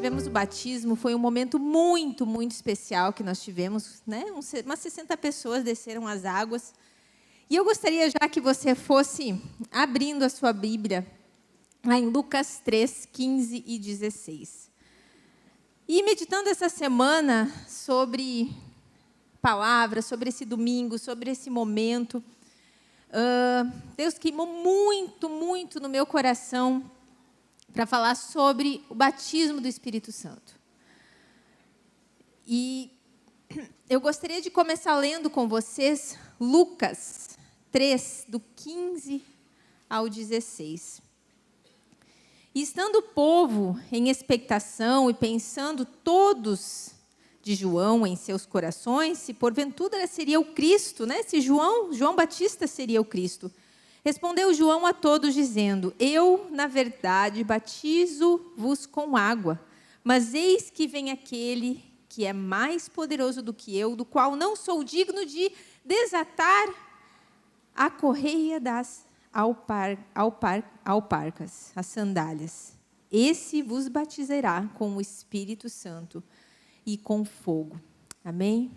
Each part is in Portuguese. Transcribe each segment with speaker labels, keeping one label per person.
Speaker 1: tivemos o batismo, foi um momento muito, muito especial que nós tivemos, né? Umas 60 pessoas desceram as águas. E eu gostaria já que você fosse abrindo a sua Bíblia, lá em Lucas 3, 15 e 16. E meditando essa semana sobre palavras, sobre esse domingo, sobre esse momento, Deus queimou muito, muito no meu coração para falar sobre o batismo do Espírito Santo. E eu gostaria de começar lendo com vocês Lucas 3, do 15 ao 16. E estando o povo em expectação e pensando todos de João em seus corações, se porventura seria o Cristo, né? Se João Batista seria o Cristo. Respondeu João a todos dizendo: eu, na verdade, batizo-vos com água, mas eis que vem aquele que é mais poderoso do que eu, do qual não sou digno de desatar a correia das alparcas, as sandálias. Esse vos batizará com o Espírito Santo e com fogo. Amém?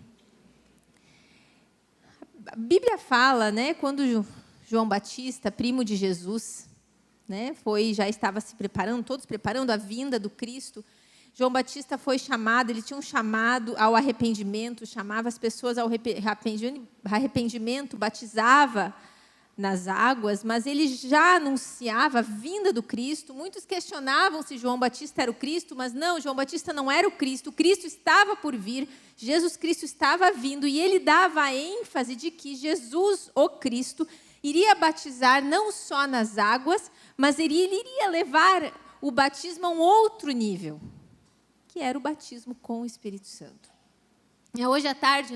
Speaker 1: A Bíblia fala, né, quando João Batista, primo de Jesus, né, já estava se preparando, todos preparando a vinda do Cristo. João Batista foi chamado, ele tinha um chamado ao arrependimento, chamava as pessoas ao arrependimento, batizava nas águas, mas ele já anunciava a vinda do Cristo. Muitos questionavam se João Batista era o Cristo, mas não, João Batista não era o Cristo estava por vir, Jesus Cristo estava vindo, e ele dava a ênfase de que Jesus, o Cristo, iria batizar não só nas águas, mas ele iria levar o batismo a um outro nível, que era o batismo com o Espírito Santo. E hoje à tarde,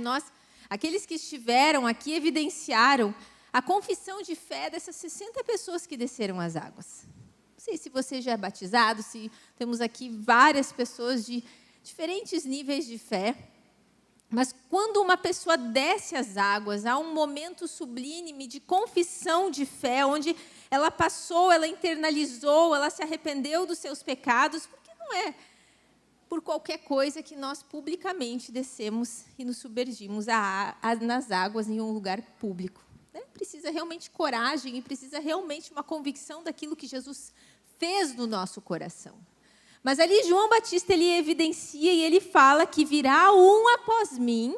Speaker 1: aqueles que estiveram aqui, evidenciaram a confissão de fé dessas 60 pessoas que desceram as águas. Não sei se você já é batizado, se temos aqui várias pessoas de diferentes níveis de fé, mas quando uma pessoa desce as águas, há um momento sublime de confissão de fé, onde ela passou, ela internalizou, ela se arrependeu dos seus pecados, porque não é por qualquer coisa que nós publicamente descemos e nos submergimos nas águas em um lugar público. Precisa realmente coragem e precisa realmente uma convicção daquilo que Jesus fez no nosso coração. Mas ali João Batista, ele evidencia e ele fala que virá um após mim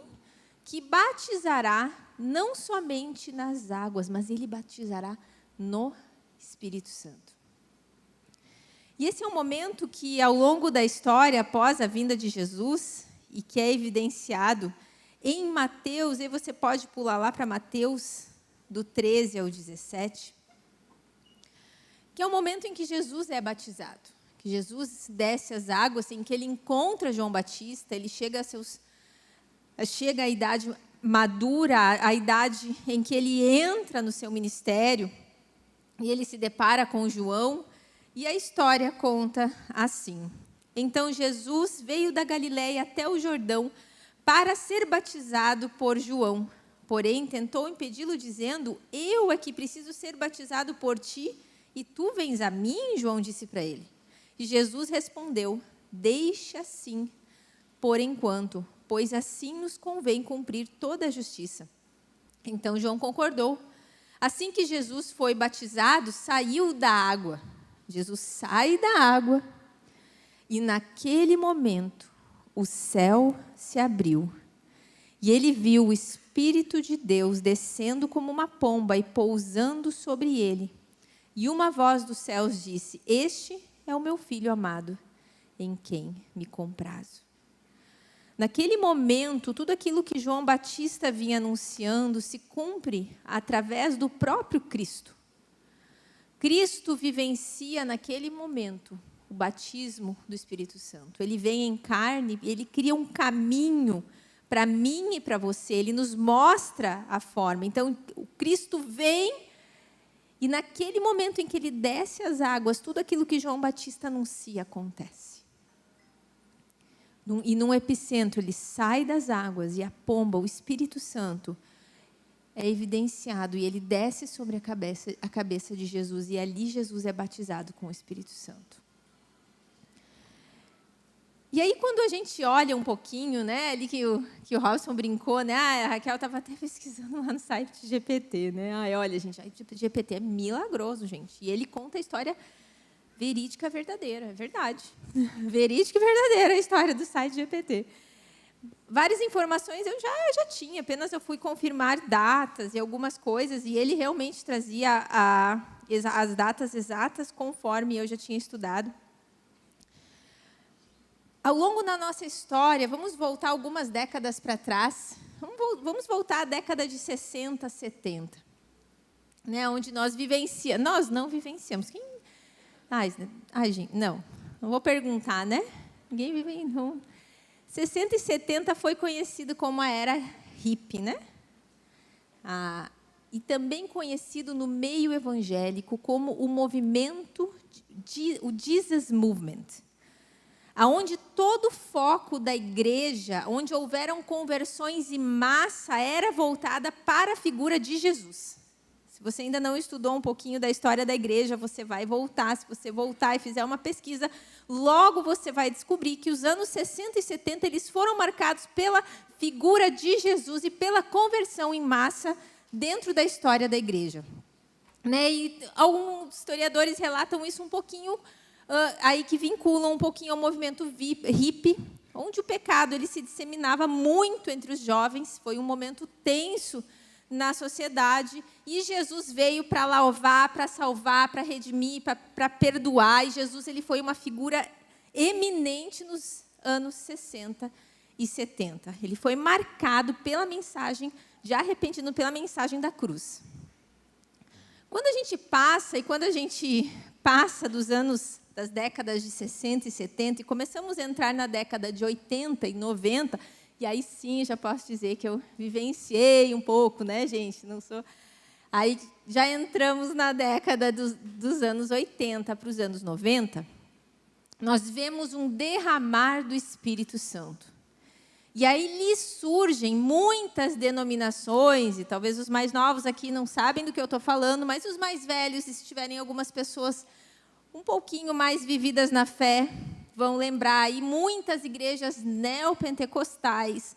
Speaker 1: que batizará não somente nas águas, mas ele batizará no Espírito Santo. E esse é um momento que, ao longo da história, após a vinda de Jesus, e que é evidenciado em Mateus, e você pode pular lá para Mateus, do 13 ao 17, que é o momento em que Jesus é batizado, que Jesus desce as águas, em que ele encontra João Batista, ele chega à idade madura, a idade em que ele entra no seu ministério, e ele se depara com João, e a história conta assim: então Jesus veio da Galileia até o Jordão para ser batizado por João. Porém, tentou impedi-lo, dizendo: eu é que preciso ser batizado por ti, e tu vens a mim? João disse para ele. E Jesus respondeu: deixa assim, por enquanto, pois assim nos convém cumprir toda a justiça. Então João concordou. Assim que Jesus foi batizado, saiu da água. Jesus sai da água, e naquele momento o céu se abriu. E ele viu o Espírito de Deus descendo como uma pomba e pousando sobre ele. E uma voz dos céus disse: este é o meu filho amado, em quem me comprazo. Naquele momento, tudo aquilo que João Batista vinha anunciando se cumpre através do próprio Cristo. Cristo vivencia naquele momento o batismo do Espírito Santo. Ele vem em carne, ele cria um caminho para mim e para você, ele nos mostra a forma. Então, o Cristo vem, e naquele momento em que ele desce as águas, tudo aquilo que João Batista anuncia acontece. E num epicentro, ele sai das águas, e a pomba, o Espírito Santo, é evidenciado, e ele desce sobre a cabeça de Jesus, e ali Jesus é batizado com o Espírito Santo. E aí, quando a gente olha um pouquinho, né, ali que o Robson brincou, né, a Raquel estava até pesquisando lá no site de GPT, né, olha, gente, o GPT é milagroso, gente, e ele conta a história verídica verdadeira, é verdade, verídica e verdadeira a história do site GPT. Várias informações eu já tinha, apenas eu fui confirmar datas e algumas coisas, e ele realmente trazia as datas exatas conforme eu já tinha estudado. Ao longo da nossa história, vamos voltar algumas décadas para trás, vamos voltar à década de 60, 70, né, onde nós não vivenciamos. Quem? Gente, não vou perguntar, né? Ninguém vive, não. 60 e 70 foi conhecido como a era hippie, né? E também conhecido no meio evangélico como o movimento, o Jesus Movement, aonde todo o foco da igreja, onde houveram conversões em massa, era voltada para a figura de Jesus. Se você ainda não estudou um pouquinho da história da igreja, você vai voltar. Se você voltar e fizer uma pesquisa, logo você vai descobrir que os anos 60 e 70 eles foram marcados pela figura de Jesus e pela conversão em massa dentro da história da igreja. Né? E alguns historiadores relatam isso um pouquinho, aí que vinculam um pouquinho ao movimento hippie, onde o pecado ele se disseminava muito entre os jovens. Foi um momento tenso na sociedade, e Jesus veio para louvar, para salvar, para redimir, para perdoar, e Jesus ele foi uma figura eminente nos anos 60 e 70. Ele foi marcado pela mensagem de arrependimento, pela mensagem da cruz. Quando a gente passa das décadas de 60 e 70, e começamos a entrar na década de 80 e 90, e aí sim, já posso dizer que eu vivenciei um pouco, né, gente? Não sou. Aí já entramos na década dos anos 80 para os anos 90, nós vemos um derramar do Espírito Santo. E aí lhe surgem muitas denominações, e talvez os mais novos aqui não sabem do que eu estou falando, mas os mais velhos, se tiverem algumas pessoas um pouquinho mais vividas na fé, vão lembrar, e muitas igrejas neopentecostais,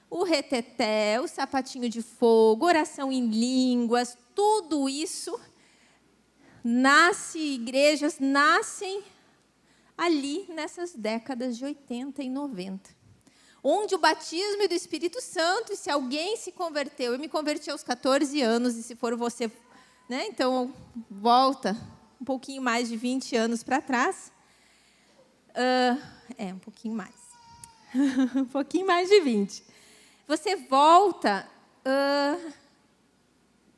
Speaker 1: o reteté, o sapatinho de fogo, oração em línguas, tudo isso igrejas nascem ali nessas décadas de 80 e 90. Onde o batismo do Espírito Santo, e se alguém se converteu, eu me converti aos 14 anos, e se for você, né, então volta um pouquinho mais de 20 anos para trás, um pouquinho mais. Um pouquinho mais de 20. Você volta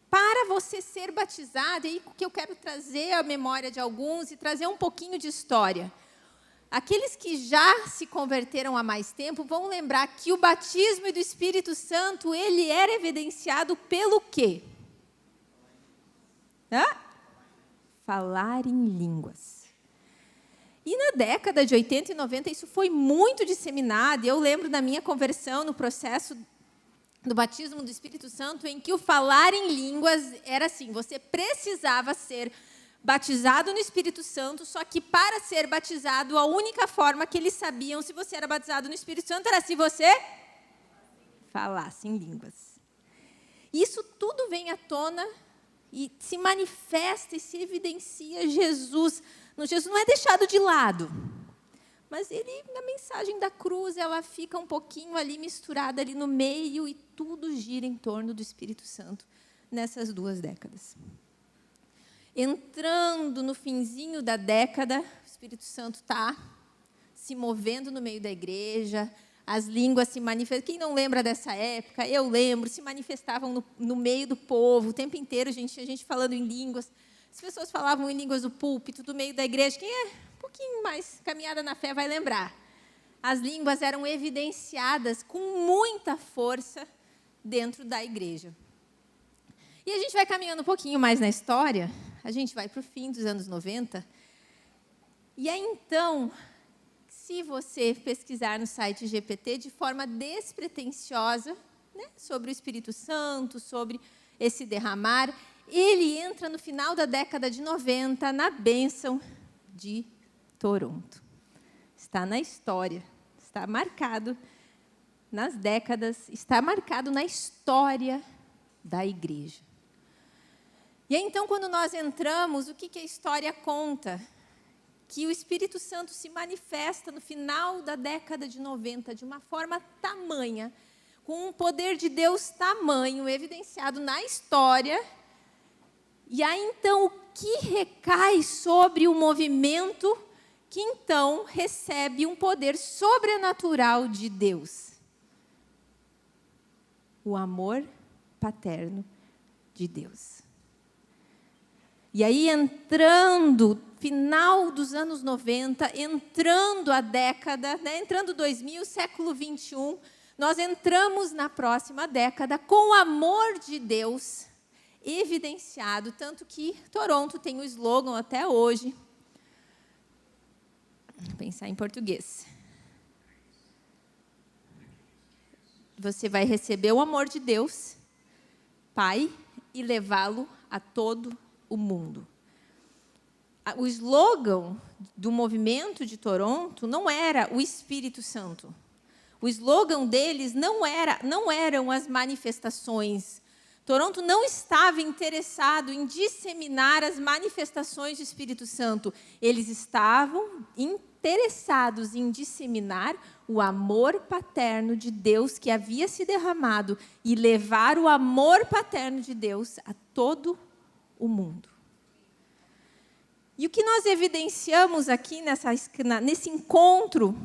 Speaker 1: para você ser batizado, e aí que eu quero trazer a memória de alguns e trazer um pouquinho de história. Aqueles que já se converteram há mais tempo vão lembrar que o batismo do Espírito Santo, ele era evidenciado pelo quê? Falar em línguas. E na década de 80 e 90, isso foi muito disseminado. Eu lembro da minha conversão no processo do batismo do Espírito Santo, em que o falar em línguas era assim, você precisava ser batizado no Espírito Santo, só que para ser batizado, a única forma que eles sabiam se você era batizado no Espírito Santo era se você falasse em línguas. Isso tudo vem à tona e se manifesta e se evidencia Jesus. Jesus não é deixado de lado, mas na mensagem da cruz, ela fica um pouquinho ali misturada ali no meio, e tudo gira em torno do Espírito Santo nessas 2 décadas. Entrando no finzinho da década, o Espírito Santo está se movendo no meio da igreja, as línguas se manifestam. Quem não lembra dessa época? Eu lembro, se manifestavam no meio do povo, o tempo inteiro, a gente falando em línguas. As pessoas falavam em línguas do púlpito, do meio da igreja. Quem é um pouquinho mais caminhada na fé vai lembrar. As línguas eram evidenciadas com muita força dentro da igreja. E a gente vai caminhando um pouquinho mais na história, a gente vai para o fim dos anos 90. E aí, então, se você pesquisar no site GPT de forma despretensiosa, né, sobre o Espírito Santo, sobre esse derramar, ele entra no final da década de 90 na bênção de Toronto. Está na história está marcado nas décadas, está marcado na história da igreja. E aí, então, quando nós entramos, o que a história conta? Que o Espírito Santo se manifesta no final da década de 90 de uma forma tamanha, com um poder de Deus tamanho, evidenciado na história. E aí, então, o que recai sobre o movimento que, então, recebe um poder sobrenatural de Deus? O amor paterno de Deus. E aí, entrando, final dos anos 90, entrando a década, né, entrando 2000, século 21, nós entramos na próxima década com o amor de Deus evidenciado, tanto que Toronto tem o slogan até hoje. Vou pensar em português. Você vai receber o amor de Deus, Pai, e levá-lo a todo o mundo. O slogan do movimento de Toronto não era o Espírito Santo. O slogan deles não eram as manifestações. Toronto não estava interessado em disseminar as manifestações do Espírito Santo. Eles estavam interessados em disseminar o amor paterno de Deus que havia se derramado e levar o amor paterno de Deus a todo o mundo. E o que nós evidenciamos aqui nesse encontro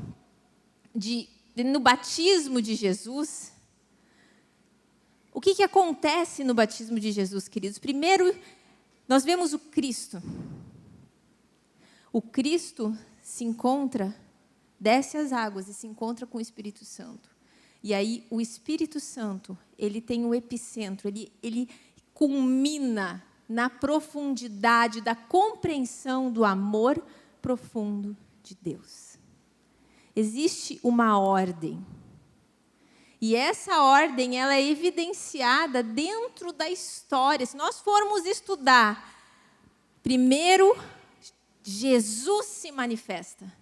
Speaker 1: no batismo de Jesus, o que acontece no batismo de Jesus, queridos? Primeiro, nós vemos o Cristo. O Cristo se encontra, desce as águas e se encontra com o Espírito Santo. E aí, o Espírito Santo, ele tem o epicentro, ele culmina na profundidade da compreensão do amor profundo de Deus. Existe uma ordem. E essa ordem, ela é evidenciada dentro da história. Se nós formos estudar, primeiro, Jesus se manifesta.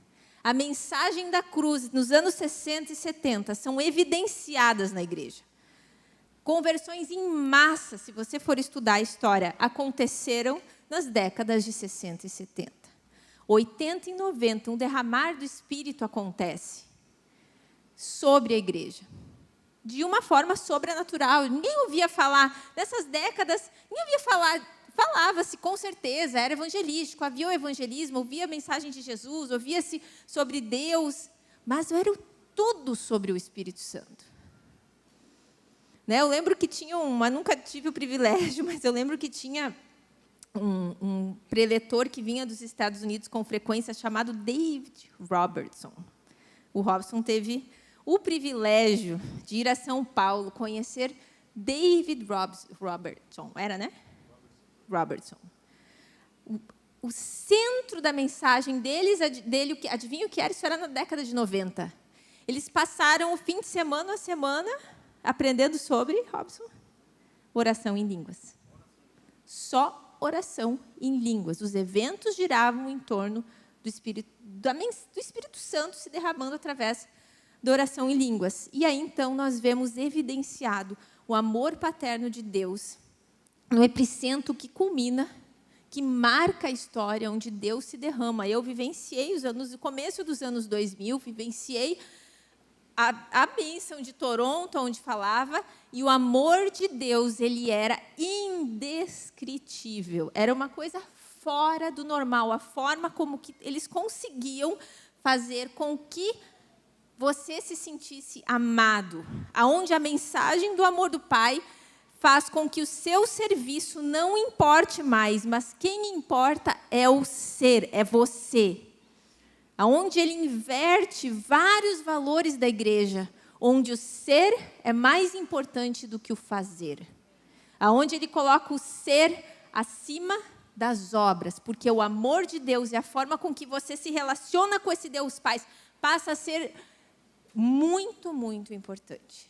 Speaker 1: A mensagem da cruz, nos anos 60 e 70, são evidenciadas na igreja. Conversões em massa, se você for estudar a história, aconteceram nas décadas de 60 e 70. 80 e 90, um derramar do Espírito acontece sobre a igreja. De uma forma sobrenatural. Ninguém ouvia falar, nessas décadas, ninguém ouvia falar, falava-se com certeza, era evangelístico, havia o evangelismo, ouvia a mensagem de Jesus, ouvia-se sobre Deus, mas era tudo sobre o Espírito Santo. Né? Eu lembro que tinha nunca tive o privilégio, mas eu lembro que tinha um preletor que vinha dos Estados Unidos com frequência, chamado David Robertson. O Robson teve o privilégio de ir a São Paulo conhecer David Robertson. Era, né? Robertson. O centro da mensagem dele, adivinha o que era? Isso era na década de 90. Eles passaram o fim de semana a semana aprendendo sobre, Robson, oração em línguas. Só oração em línguas. Os eventos giravam em torno do Espírito Santo se derramando através da oração em línguas. E aí, então, nós vemos evidenciado o amor paterno de Deus no epicentro que culmina, que marca a história, onde Deus se derrama. Eu vivenciei no começo dos anos 2000, vivenciei a bênção de Toronto, onde falava, e o amor de Deus, ele era indescritível. Era uma coisa fora do normal, a forma como que eles conseguiam fazer com que você se sentisse amado, aonde a mensagem do amor do Pai faz com que o seu serviço não importe mais, mas quem importa é o ser, é você. Aonde ele inverte vários valores da igreja, onde o ser é mais importante do que o fazer. Aonde ele coloca o ser acima das obras, porque o amor de Deus e a forma com que você se relaciona com esse Deus Pai passa a ser muito, muito importante.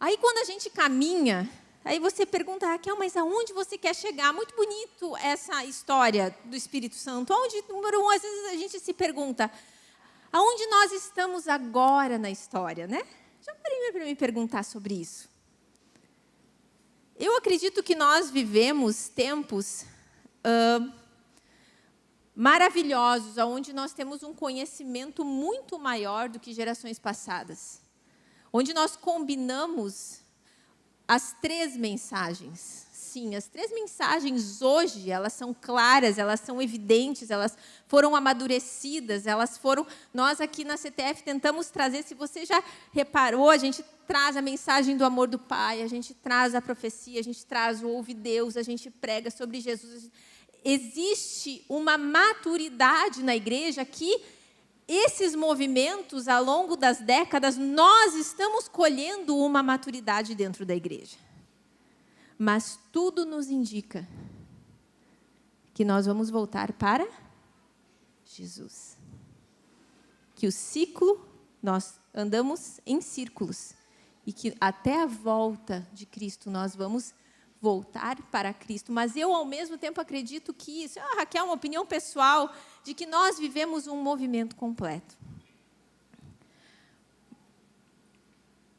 Speaker 1: Aí, quando a gente caminha, aí você pergunta, Raquel, mas aonde você quer chegar? Muito bonito essa história do Espírito Santo. Onde, número um, às vezes a gente se pergunta, Aonde nós estamos agora na história, né? Já parei para me perguntar sobre isso. Eu acredito que nós vivemos tempos maravilhosos, onde nós temos um conhecimento muito maior do que gerações passadas. Onde nós combinamos as 3 mensagens. Sim, as 3 mensagens hoje, elas são claras, elas são evidentes, elas foram amadurecidas, nós aqui na CTF tentamos trazer, se você já reparou, a gente traz a mensagem do amor do Pai, a gente traz a profecia, a gente traz o ouve Deus, a gente prega sobre Jesus. Existe uma maturidade na igreja que esses movimentos, ao longo das décadas, nós estamos colhendo uma maturidade dentro da igreja. Mas tudo nos indica que nós vamos voltar para Jesus. Que o ciclo, nós andamos em círculos. E que até a volta de Cristo nós vamos voltar para Cristo. Mas eu, ao mesmo tempo, acredito que isso... Raquel, uma opinião pessoal, de que nós vivemos um movimento completo.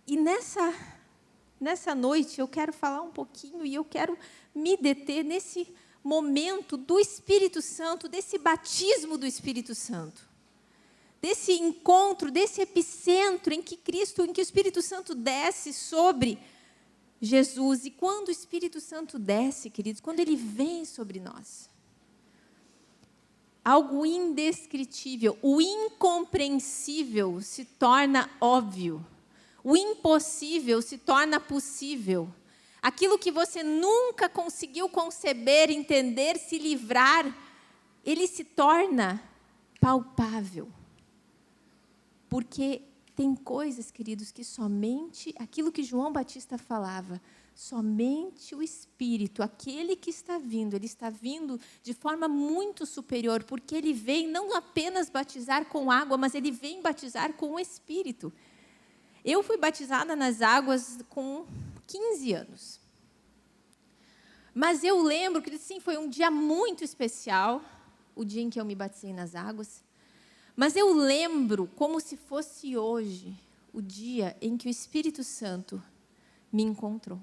Speaker 1: E nessa noite, eu quero falar um pouquinho e eu quero me deter nesse momento do Espírito Santo, desse batismo do Espírito Santo, desse encontro, desse epicentro em que o Espírito Santo desce sobre Jesus. E quando o Espírito Santo desce, queridos, quando ele vem sobre nós, algo indescritível, o incompreensível se torna óbvio. O impossível se torna possível. Aquilo que você nunca conseguiu conceber, entender, se livrar, ele se torna palpável. Porque tem coisas, queridos, que somente, aquilo que João Batista falava, somente o Espírito, aquele que está vindo, ele está vindo de forma muito superior, porque ele vem não apenas batizar com água, mas ele vem batizar com o Espírito. Eu fui batizada nas águas com 15 anos. Mas eu lembro que, sim, foi um dia muito especial, o dia em que eu me batizei nas águas. Mas eu lembro, como se fosse hoje, o dia em que o Espírito Santo me encontrou.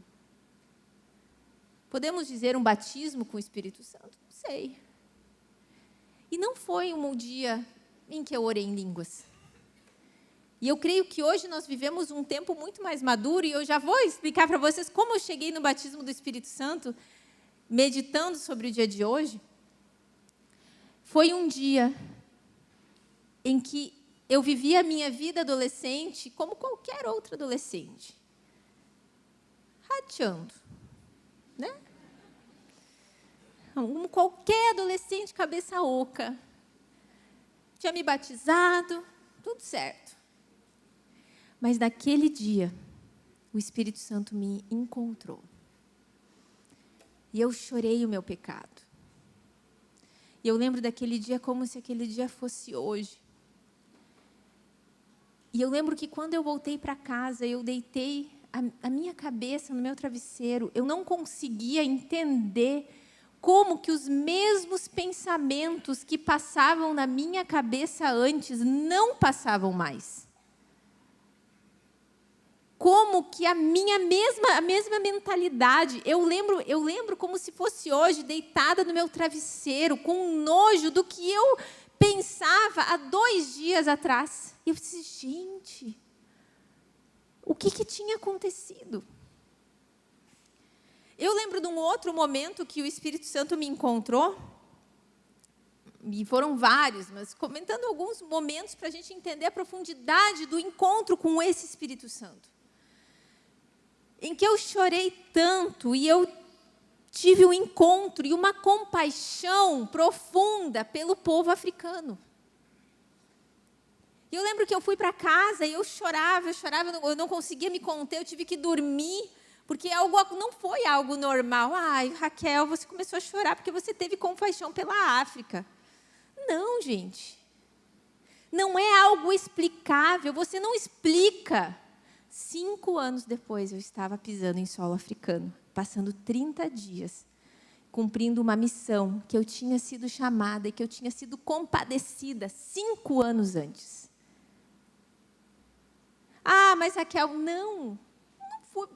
Speaker 1: Podemos dizer um batismo com o Espírito Santo? Não sei. E não foi um dia em que eu orei em línguas. E eu creio que hoje nós vivemos um tempo muito mais maduro, e eu já vou explicar para vocês como eu cheguei no batismo do Espírito Santo, meditando sobre o dia de hoje. Foi um dia em que eu vivi a minha vida adolescente como qualquer outro adolescente. Rateando, né? Como qualquer adolescente, cabeça oca. Tinha me batizado, tudo certo. Mas naquele dia, o Espírito Santo me encontrou. E eu chorei o meu pecado. E eu lembro daquele dia como se aquele dia fosse hoje. E eu lembro que quando eu voltei para casa, eu deitei a minha cabeça no meu travesseiro. Eu não conseguia entender como que os mesmos pensamentos que passavam na minha cabeça antes não passavam mais. Como que a mesma mentalidade, eu lembro como se fosse hoje, deitada no meu travesseiro, com nojo do que eu pensava há 2 dias atrás. E eu disse, gente, o que tinha acontecido? Eu lembro de um outro momento que o Espírito Santo me encontrou, e foram vários, mas comentando alguns momentos para a gente entender a profundidade do encontro com esse Espírito Santo. Em que eu chorei tanto e eu tive um encontro e uma compaixão profunda pelo povo africano. E eu lembro que eu fui para casa e eu chorava, eu não conseguia me conter, eu tive que dormir, porque não foi algo normal. Ai, Raquel, você começou a chorar porque você teve compaixão pela África. Não, gente. Não é algo explicável, você não explica. 5 anos depois, eu estava pisando em solo africano, passando 30 dias, cumprindo uma missão que eu tinha sido chamada e que eu tinha sido compadecida 5 anos antes. Ah, mas Raquel, não foi.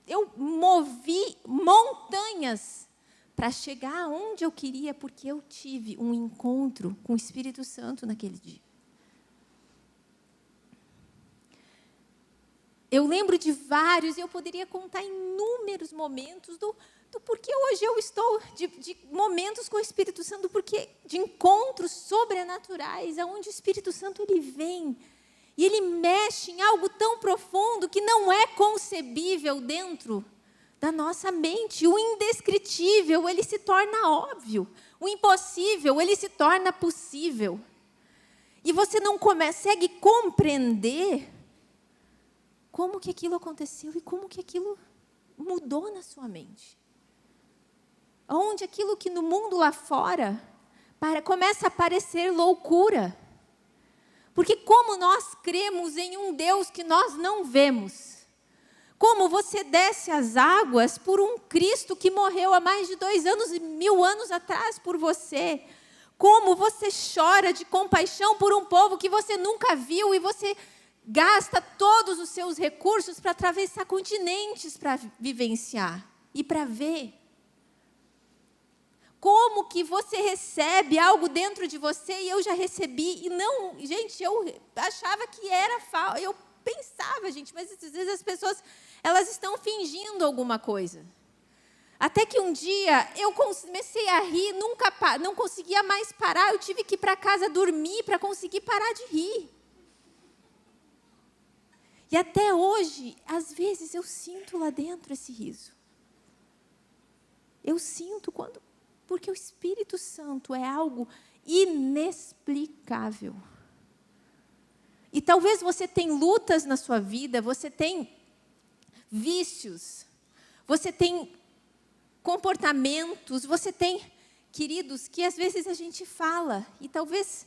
Speaker 1: Eu movi montanhas para chegar onde eu queria, porque eu tive um encontro com o Espírito Santo naquele dia. Eu lembro de vários, eu poderia contar inúmeros momentos do porquê hoje eu estou, de momentos com o Espírito Santo, porque de encontros sobrenaturais, onde o Espírito Santo ele vem e ele mexe em algo tão profundo que não é concebível dentro da nossa mente. O indescritível, ele se torna óbvio. O impossível, ele se torna possível. E você não consegue compreender como que aquilo aconteceu e como que aquilo mudou na sua mente. Onde aquilo que no mundo lá fora começa a parecer loucura. Porque como nós cremos em um Deus que nós não vemos, como você desce as águas por um Cristo que morreu há mais de 2 anos e 1000 anos atrás por você, como você chora de compaixão por um povo que você nunca viu e você gasta todos os seus recursos para atravessar continentes para vivenciar e para ver. Como que você recebe algo dentro de você e eu já recebi e não, gente, eu achava que era falso, eu pensava, gente, mas às vezes as pessoas, elas estão fingindo alguma coisa. Até que um dia eu comecei a rir, não conseguia mais parar, eu tive que ir para casa dormir para conseguir parar de rir. E até hoje, às vezes eu sinto lá dentro esse riso. Eu sinto porque o Espírito Santo é algo inexplicável. E talvez você tenha lutas na sua vida, você tem vícios, você tem comportamentos, você tem, queridos, que às vezes a gente fala, e talvez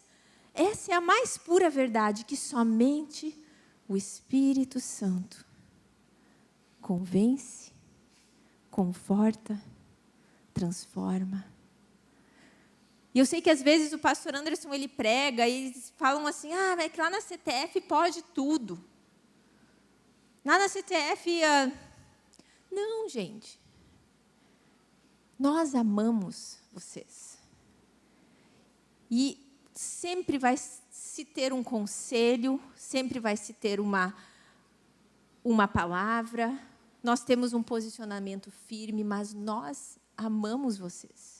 Speaker 1: essa é a mais pura verdade, que somente o Espírito Santo convence, conforta, transforma. E eu sei que às vezes o pastor Anderson, ele prega, e eles falam assim, mas que lá na CTF pode tudo. Lá na CTF, não, gente. Nós amamos vocês. E sempre vai se ter um conselho, sempre vai se ter uma palavra. Nós temos um posicionamento firme, mas nós amamos vocês.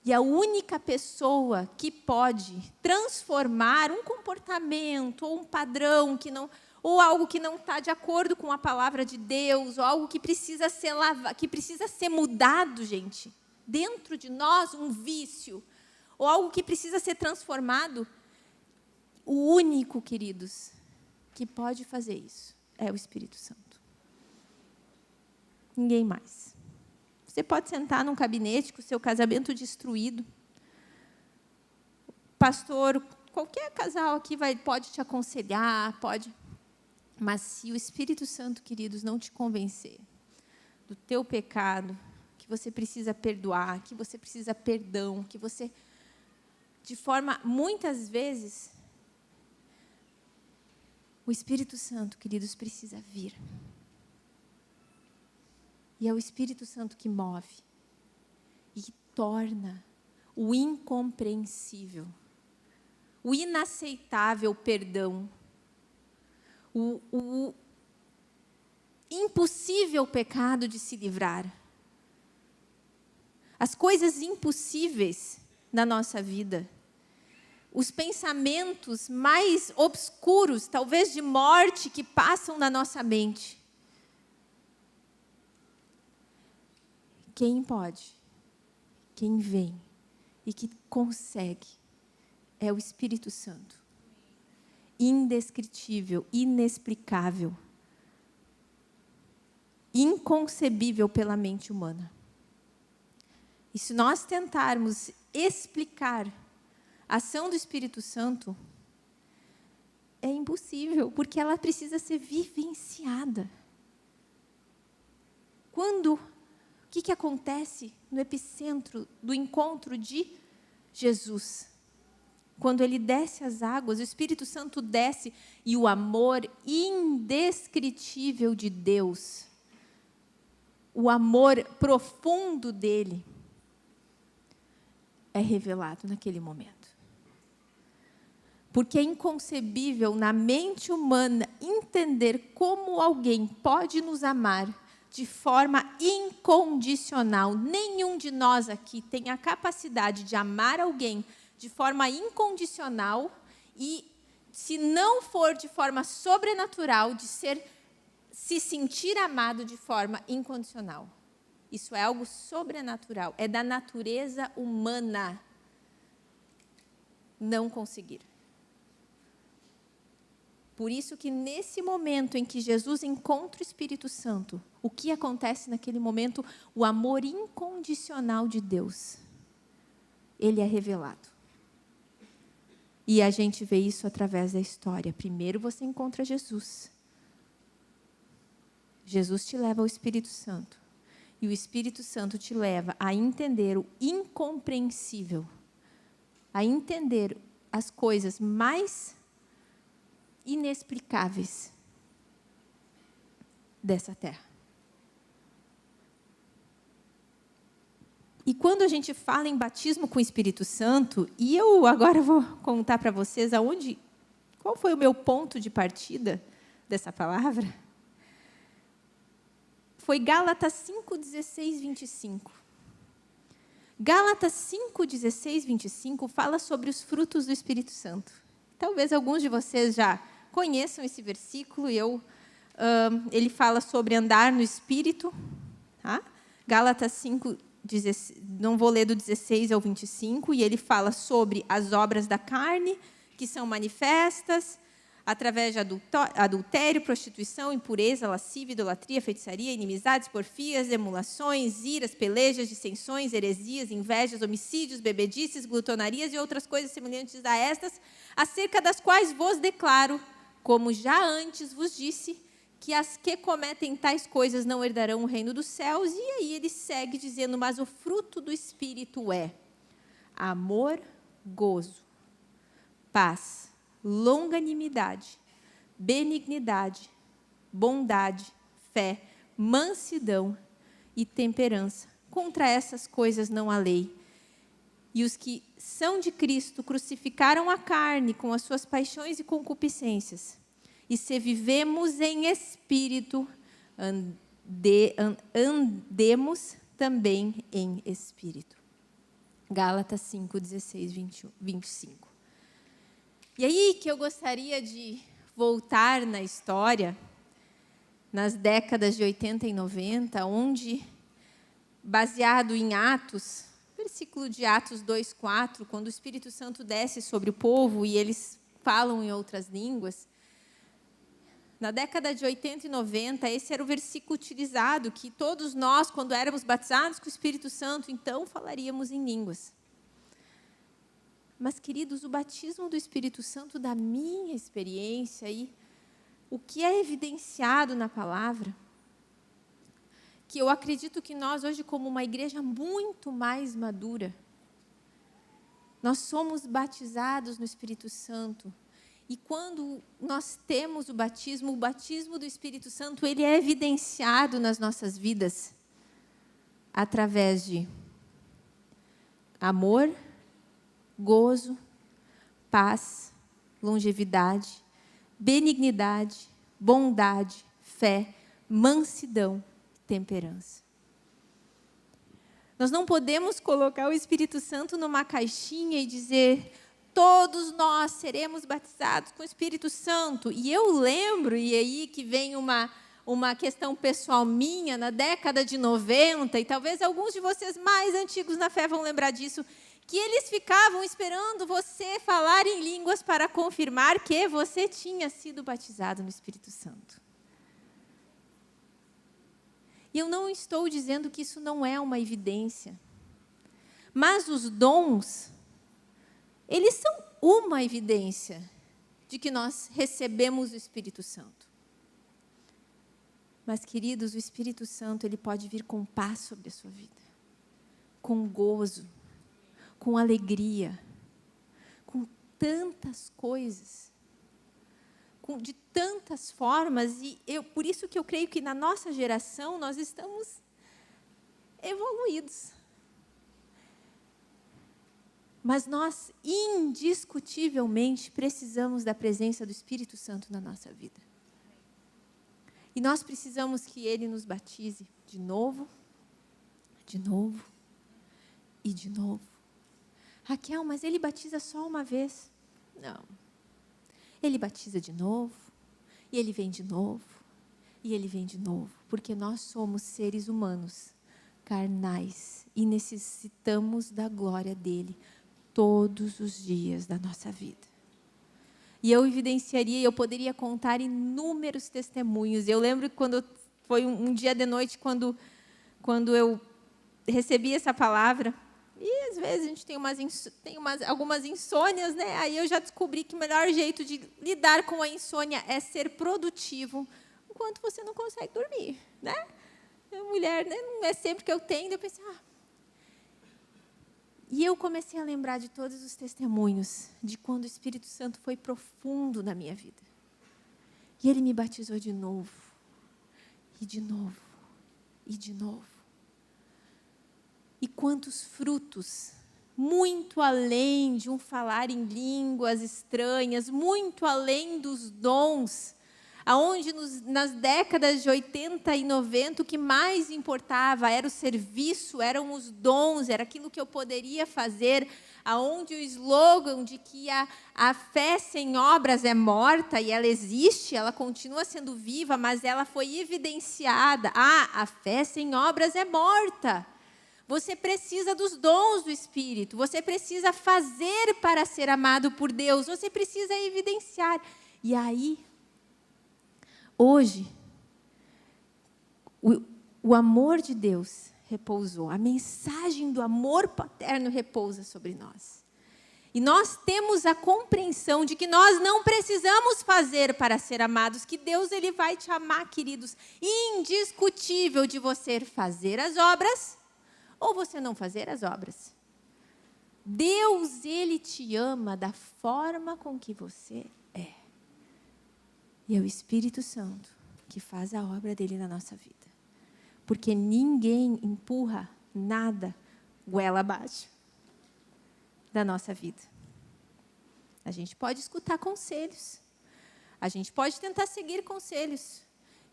Speaker 1: E a única pessoa que pode transformar um comportamento ou um padrão ou algo que não está de acordo com a palavra de Deus, ou algo que precisa ser que precisa ser mudado, gente, dentro de nós, um vício, ou algo que precisa ser transformado, o único, queridos, que pode fazer isso é o Espírito Santo. Ninguém mais. Você pode sentar num gabinete com o seu casamento destruído. Pastor, qualquer casal aqui pode te aconselhar, pode. Mas se o Espírito Santo, queridos, não te convencer do teu pecado, que você precisa perdoar, que você precisa perdão, que você, de forma, muitas vezes, o Espírito Santo, queridos, precisa vir. E é o Espírito Santo que move e que torna o incompreensível, o inaceitável perdão, o impossível pecado de se livrar. As coisas impossíveis na nossa vida, os pensamentos mais obscuros, talvez de morte, que passam na nossa mente. Quem pode, quem vem e que consegue é o Espírito Santo. Indescritível, inexplicável, inconcebível pela mente humana. E se nós tentarmos explicar a ação do Espírito Santo, é impossível, porque ela precisa ser vivenciada. O que acontece no epicentro do encontro de Jesus? quando ele desce as águas, o Espírito Santo desce e o amor indescritível de Deus, o amor profundo dele, é revelado naquele momento. Porque é inconcebível na mente humana entender como alguém pode nos amar de forma incondicional. Nenhum de nós aqui tem a capacidade de amar alguém de forma incondicional e, se não for de forma sobrenatural, de se sentir amado de forma incondicional. Isso é algo sobrenatural, é da natureza humana não conseguir. Por isso que nesse momento em que Jesus encontra o Espírito Santo, o que acontece naquele momento? O amor incondicional de Deus, ele é revelado. E a gente vê isso através da história. Primeiro você encontra Jesus. Jesus te leva ao Espírito Santo. E o Espírito Santo te leva a entender o incompreensível, a entender as coisas mais inexplicáveis dessa terra. E quando a gente fala em batismo com o Espírito Santo, e eu agora vou contar para vocês qual foi o meu ponto de partida dessa palavra, foi Gálatas 5, 16, 25. Gálatas 5, 16, 25 fala sobre os frutos do Espírito Santo. Talvez alguns de vocês já conheçam esse versículo, ele fala sobre andar no Espírito. Tá? Gálatas 5, 16, não vou ler do 16 ao 25, e ele fala sobre as obras da carne, que são manifestas, através de adultério, prostituição, impureza, lascívia, idolatria, feitiçaria, inimizades, porfias, emulações, iras, pelejas, dissensões, heresias, invejas, homicídios, bebedices, glutonarias e outras coisas semelhantes a estas, acerca das quais vos declaro, como já antes vos disse, que as que cometem tais coisas não herdarão o reino dos céus. E aí ele segue dizendo, mas o fruto do Espírito é amor, gozo, paz, longanimidade, benignidade, bondade, fé, mansidão e temperança. Contra essas coisas não há lei. E os que são de Cristo crucificaram a carne com as suas paixões e concupiscências. E se vivemos em espírito, andemos também em espírito. Gálatas 5, 16, 25. E aí que eu gostaria de voltar na história, nas décadas de 80 e 90, onde, baseado em Atos, versículo de Atos 2:4, quando o Espírito Santo desce sobre o povo e eles falam em outras línguas, na década de 80 e 90, esse era o versículo utilizado, que todos nós, quando éramos batizados com o Espírito Santo, então falaríamos em línguas. Mas, queridos, o batismo do Espírito Santo, da minha experiência, e o que é evidenciado na palavra, que eu acredito que nós hoje, como uma igreja muito mais madura, nós somos batizados no Espírito Santo. E quando nós temos o batismo do Espírito Santo, ele é evidenciado nas nossas vidas através de amor, gozo, paz, longevidade, benignidade, bondade, fé, mansidão e temperança. Nós não podemos colocar o Espírito Santo numa caixinha e dizer, todos nós seremos batizados com o Espírito Santo. E eu lembro, e aí que vem uma questão pessoal minha, na década de 90, e talvez alguns de vocês mais antigos na fé vão lembrar disso, que eles ficavam esperando você falar em línguas para confirmar que você tinha sido batizado no Espírito Santo. E eu não estou dizendo que isso não é uma evidência, mas os dons, eles são uma evidência de que nós recebemos o Espírito Santo. Mas, queridos, o Espírito Santo, ele pode vir com paz sobre a sua vida, com gozo, com alegria, com tantas coisas, de tantas formas, e por isso que eu creio que na nossa geração nós estamos evoluídos. Mas nós, indiscutivelmente, precisamos da presença do Espírito Santo na nossa vida. E nós precisamos que Ele nos batize de novo, de novo e de novo. Raquel, mas Ele batiza só uma vez? Não. Ele batiza de novo, e Ele vem de novo, e Ele vem de novo. Porque nós somos seres humanos, carnais, e necessitamos da glória dEle todos os dias da nossa vida. E eu evidenciaria, eu poderia contar inúmeros testemunhos. Eu lembro quando foi um dia de noite, quando eu recebi essa palavra, e às vezes a gente tem algumas insônias, né? Aí eu já descobri que o melhor jeito de lidar com a insônia é ser produtivo, enquanto você não consegue dormir, né? A mulher, né? Não é sempre que eu tenho, eu pensei, E eu comecei a lembrar de todos os testemunhos de quando o Espírito Santo foi profundo na minha vida. E Ele me batizou de novo, e de novo, e de novo. E quantos frutos, muito além de um falar em línguas estranhas, muito além dos dons, aonde nas décadas de 80 e 90 o que mais importava era o serviço, eram os dons, era aquilo que eu poderia fazer, aonde o slogan de que a fé sem obras é morta, e ela existe, ela continua sendo viva, mas ela foi evidenciada. A fé sem obras é morta. Você precisa dos dons do Espírito, você precisa fazer para ser amado por Deus, você precisa evidenciar. E aí, hoje, o amor de Deus repousou, a mensagem do amor paterno repousa sobre nós. E nós temos a compreensão de que nós não precisamos fazer para ser amados, que Deus Ele vai te amar, queridos, indiscutível de você fazer as obras ou você não fazer as obras. Deus, Ele te ama da forma com que você é. E é o Espírito Santo que faz a obra dele na nossa vida. Porque ninguém empurra nada goela abaixo da nossa vida. A gente pode escutar conselhos. A gente pode tentar seguir conselhos.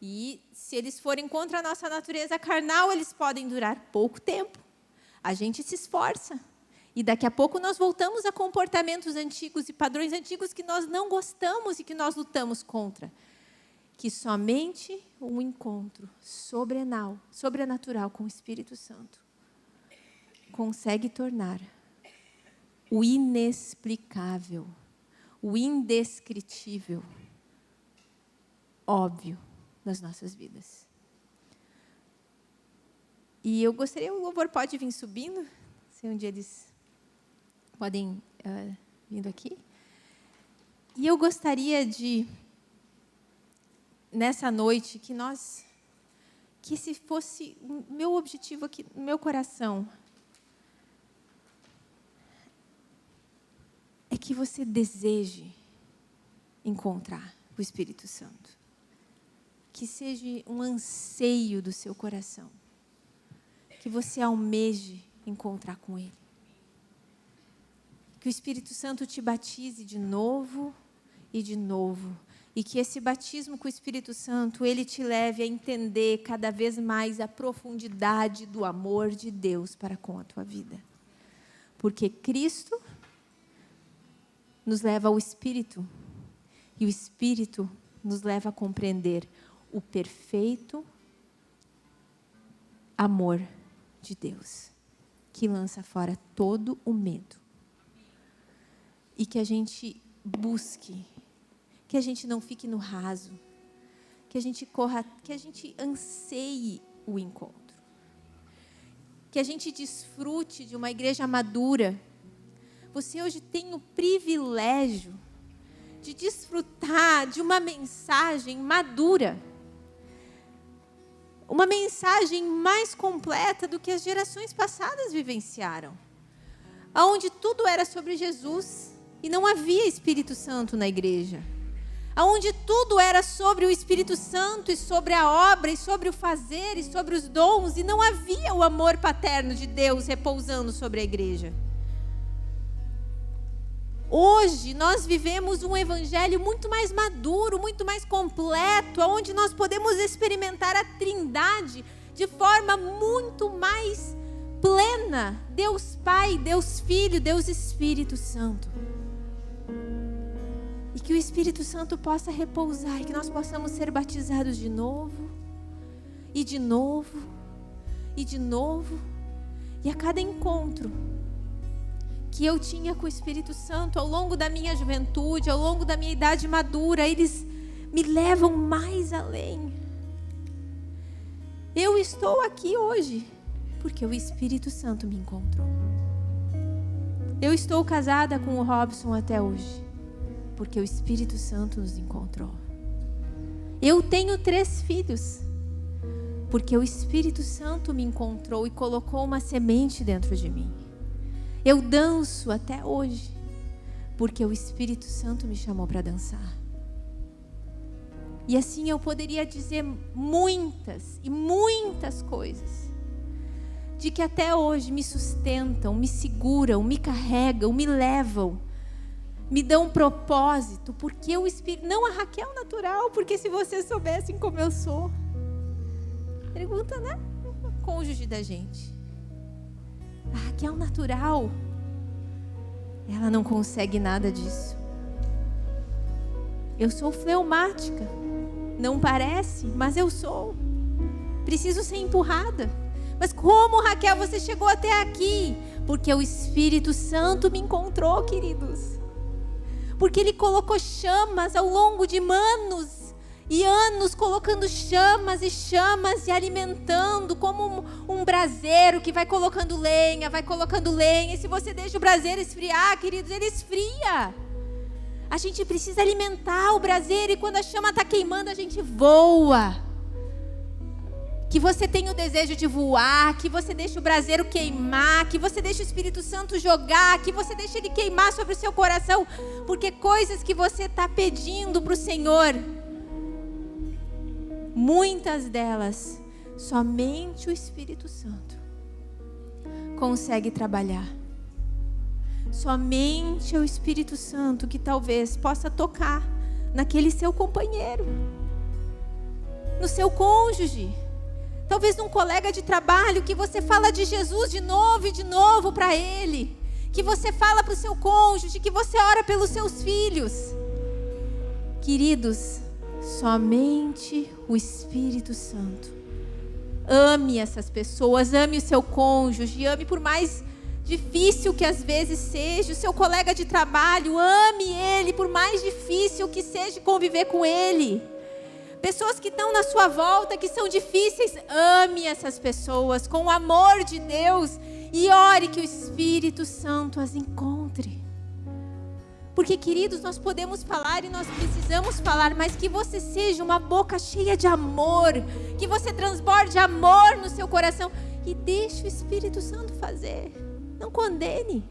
Speaker 1: E se eles forem contra a nossa natureza carnal, eles podem durar pouco tempo. A gente se esforça. E daqui a pouco nós voltamos a comportamentos antigos e padrões antigos que nós não gostamos e que nós lutamos contra. Que somente um encontro sobrenatural com o Espírito Santo consegue tornar o inexplicável, o indescritível, óbvio nas nossas vidas. E eu gostaria, o louvor pode vir subindo, não sei onde eles podem vindo aqui. E eu gostaria de, nessa noite, que esse fosse o meu objetivo aqui no meu coração, é que você deseje encontrar o Espírito Santo. Que seja um anseio do seu coração. Que você almeje encontrar com Ele. Que o Espírito Santo te batize de novo e de novo. E que esse batismo com o Espírito Santo, ele te leve a entender cada vez mais a profundidade do amor de Deus para com a tua vida. Porque Cristo nos leva ao Espírito. E o Espírito nos leva a compreender o perfeito amor de Deus, que lança fora todo o medo. E que a gente busque, que a gente não fique no raso, que a gente corra, que a gente anseie o encontro. Que a gente desfrute de uma igreja madura. Você hoje tem o privilégio de desfrutar de uma mensagem madura. Uma mensagem mais completa do que as gerações passadas vivenciaram. Onde tudo era sobre Jesus. e não havia Espírito Santo na igreja. Onde tudo era sobre o Espírito Santo e sobre a obra e sobre o fazer e sobre os dons, e não havia o amor paterno de Deus repousando sobre a igreja. Hoje nós vivemos um evangelho muito mais maduro, muito mais completo, onde nós podemos experimentar a Trindade de forma muito mais plena. Deus Pai, Deus Filho, Deus Espírito Santo. E que o Espírito Santo possa repousar, e que nós possamos ser batizados de novo, e de novo, e de novo. E a cada encontro que eu tinha com o Espírito Santo ao longo da minha juventude, ao longo da minha idade madura, eles me levam mais além. Eu estou aqui hoje porque o Espírito Santo me encontrou. Eu estou casada com o Robson até hoje porque o Espírito Santo nos encontrou. Eu tenho 3 filhos porque o Espírito Santo me encontrou e colocou uma semente dentro de mim. Eu danço até hoje porque o Espírito Santo me chamou para dançar. E assim eu poderia dizer muitas e muitas coisas, de que até hoje me sustentam, me seguram, me carregam, me levam, me dão um propósito, porque o Espírito, não a Raquel natural, porque se vocês soubessem como eu sou, pergunta, né? O cônjuge da gente. A Raquel natural, ela não consegue nada disso. Eu sou fleumática, não parece, mas eu sou. Preciso ser empurrada. Mas como, Raquel, você chegou até aqui? Porque o Espírito Santo me encontrou, queridos. Porque Ele colocou chamas ao longo de anos e anos, colocando chamas e alimentando, como um braseiro que vai colocando lenha. E se você deixa o braseiro esfriar, queridos, ele esfria. A gente precisa alimentar o braseiro, e quando a chama está queimando, a gente voa. Que você tenha o desejo de voar, que você deixe o braseiro queimar, que você deixe o Espírito Santo jogar, que você deixe ele queimar sobre o seu coração, porque coisas que você está pedindo para o Senhor, muitas delas, somente o Espírito Santo consegue trabalhar. Somente o Espírito Santo que talvez possa tocar naquele seu companheiro, no seu cônjuge, talvez num colega de trabalho, que você fala de Jesus de novo e de novo para ele, que você fala para o seu cônjuge, que você ora pelos seus filhos. Queridos, somente o Espírito Santo. Ame essas pessoas, ame o seu cônjuge, ame por mais difícil que às vezes seja, o seu colega de trabalho, ame ele por mais difícil que seja conviver com ele. Pessoas que estão na sua volta, que são difíceis, ame essas pessoas com o amor de Deus e ore que o Espírito Santo as encontre. Porque, queridos, nós podemos falar e nós precisamos falar, mas que você seja uma boca cheia de amor, que você transborde amor no seu coração e deixe o Espírito Santo fazer. Não condene,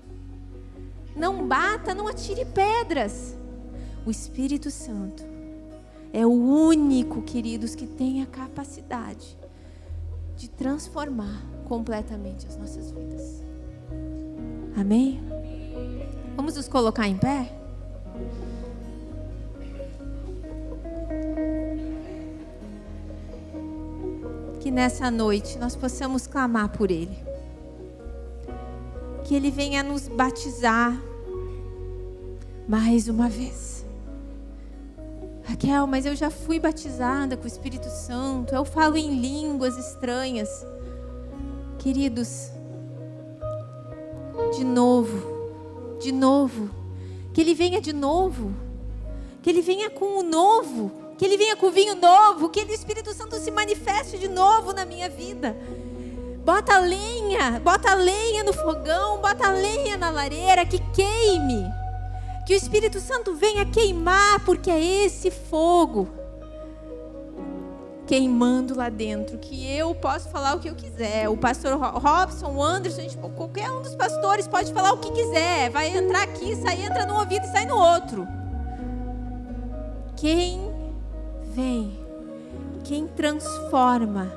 Speaker 1: não bata, não atire pedras. O Espírito Santo é o único, queridos, que tem a capacidade de transformar completamente as nossas vidas. Amém? Vamos nos colocar em pé? Que nessa noite nós possamos clamar por Ele. Que Ele venha nos batizar mais uma vez. Raquel, mas eu já fui batizada com o Espírito Santo, eu falo em línguas estranhas. Queridos, de novo, que Ele venha de novo, que Ele venha com o novo, que Ele venha com o vinho novo, que o Espírito Santo se manifeste de novo na minha vida. Bota lenha no fogão, bota lenha na lareira, que queime. Que o Espírito Santo venha queimar, porque é esse fogo queimando lá dentro, que eu posso falar o que eu quiser. O pastor Robson, o Anderson, qualquer um dos pastores pode falar o que quiser. Vai entrar aqui, sair, entra num ouvido e sai no outro. Quem vem, quem transforma,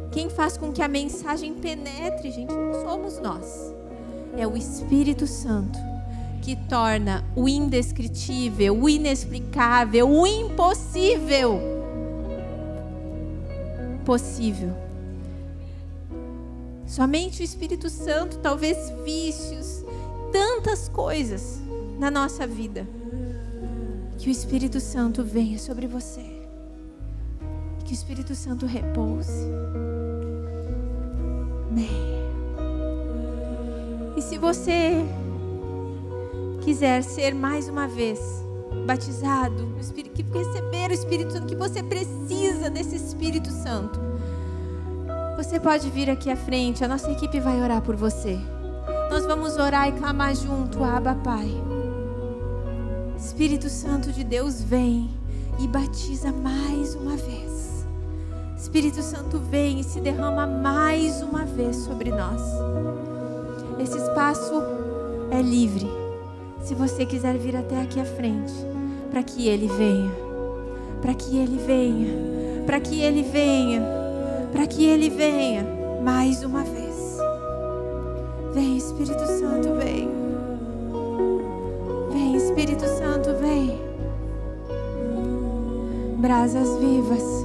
Speaker 1: quem faz com que a mensagem penetre, gente, não somos nós. É o Espírito Santo que torna o indescritível, o inexplicável, o impossível possível. Somente o Espírito Santo, talvez vícios, tantas coisas na nossa vida, que o Espírito Santo venha sobre você, que o Espírito Santo repouse. Amém. E se você quiser ser mais uma vez batizado, que receber o Espírito Santo, que você precisa desse Espírito Santo, você pode vir aqui à frente, a nossa equipe vai orar por você. Nós vamos orar e clamar junto, Abba Pai. Espírito Santo de Deus, vem e batiza mais uma vez. Espírito Santo, vem e se derrama mais uma vez sobre nós. Esse espaço é livre. Se você quiser vir até aqui à frente, para que Ele venha, para que Ele venha, para que Ele venha, para que Ele venha, mais uma vez. Vem, Espírito Santo, vem. Vem, Espírito Santo, vem. Brasas vivas.